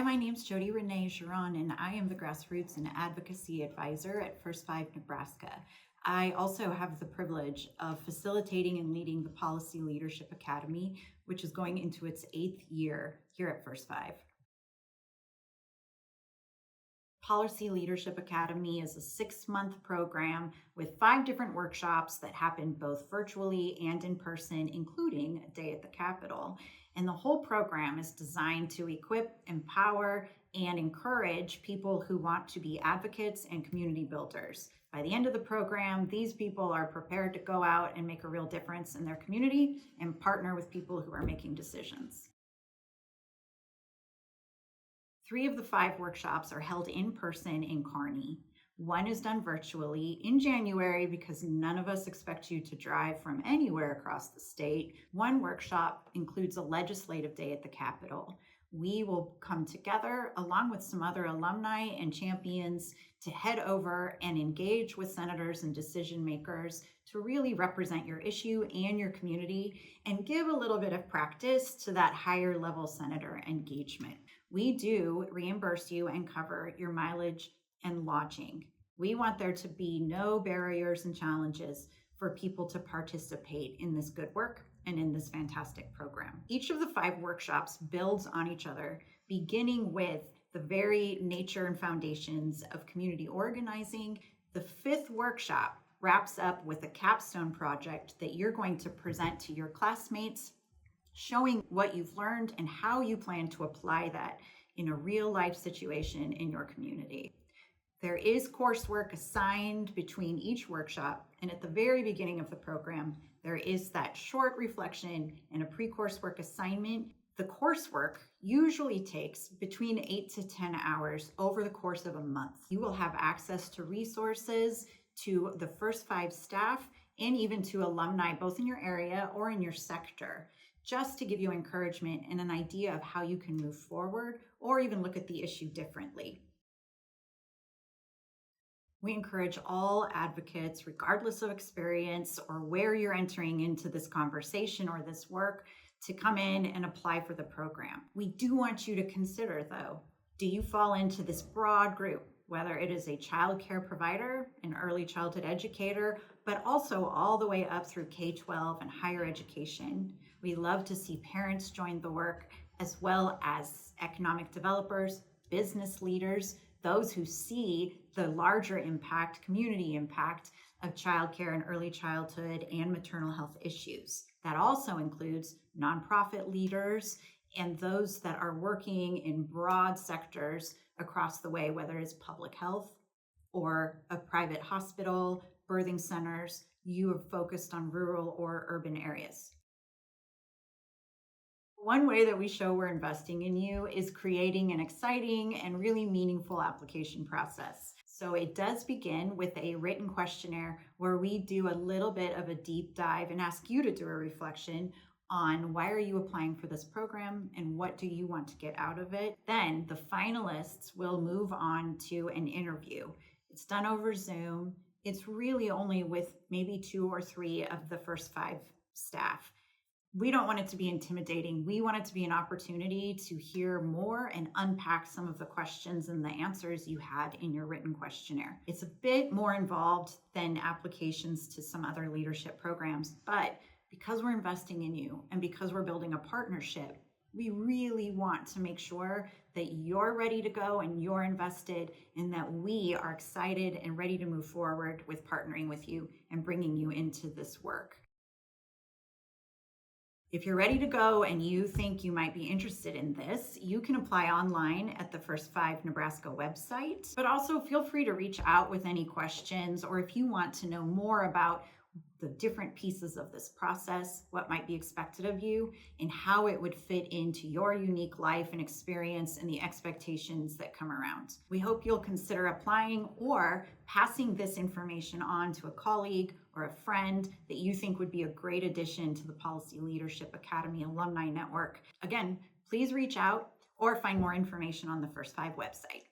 Hi, my name's Jody Renee Giron, and I am the Grassroots and Advocacy Advisor at First 5 Nebraska. I also have the privilege of facilitating and leading the Policy Leadership Academy, which is going into its 8th year here at First 5. Policy Leadership Academy is a 6-month program with 5 different workshops that happen both virtually and in person, including a day at the Capitol. And the whole program is designed to equip, empower, and encourage people who want to be advocates and community builders. By the end of the program, these people are prepared to go out and make a real difference in their community and partner with people who are making decisions. 3 of the 5 workshops are held in person in Kearney. 1 is done virtually in January because none of us expect you to drive from anywhere across the state. 1 workshop includes a legislative day at the Capitol. We will come together along with some other alumni and champions to head over and engage with senators and decision makers to really represent your issue and your community and give a little bit of practice to that higher level senator engagement. We do reimburse you and cover your mileage and lodging. We want there to be no barriers and challenges for people to participate in this good work and in this fantastic program. Each of the 5 workshops builds on each other, beginning with the very nature and foundations of community organizing. The 5th workshop wraps up with a capstone project that you're going to present to your classmates, showing what you've learned and how you plan to apply that in a real life situation in your community. There is coursework assigned between each workshop, and at the very beginning of the program, there is that short reflection and a pre-coursework assignment. The coursework usually takes between 8 to 10 hours over the course of a month. You will have access to resources, to the First 5 staff, and even to alumni, both in your area or in your sector, just to give you encouragement and an idea of how you can move forward or even look at the issue differently. We encourage all advocates, regardless of experience or where you're entering into this conversation or this work, to come in and apply for the program. We do want you to consider, though, do you fall into this broad group, whether it is a child care provider, an early childhood educator, but also all the way up through K-12 and higher education. We love to see parents join the work, as well as economic developers, business leaders, those who see the larger impact, community impact of childcare and early childhood and maternal health issues. That also includes nonprofit leaders and those that are working in broad sectors across the way, whether it's public health or a private hospital, birthing centers. You have focused on rural or urban areas. One way that we show we're investing in you is creating an exciting and really meaningful application process. So it does begin with a written questionnaire where we do a little bit of a deep dive and ask you to do a reflection on why are you applying for this program and what do you want to get out of it. Then the finalists will move on to an interview. It's done over Zoom. It's really only with maybe 2 or 3 of the First 5 staff. We don't want it to be intimidating. We want it to be an opportunity to hear more and unpack some of the questions and the answers you had in your written questionnaire. It's a bit more involved than applications to some other leadership programs, but because we're investing in you and because we're building a partnership, we really want to make sure that you're ready to go and you're invested and that we are excited and ready to move forward with partnering with you and bringing you into this work. If you're ready to go and you think you might be interested in this, you can apply online at the First 5 Nebraska website, but also feel free to reach out with any questions, or if you want to know more about the different pieces of this process, what might be expected of you, and how it would fit into your unique life and experience and the expectations that come around. We hope you'll consider applying or passing this information on to a colleague or a friend that you think would be a great addition to the Policy Leadership Academy Alumni Network. Again, please reach out or find more information on the First 5 website.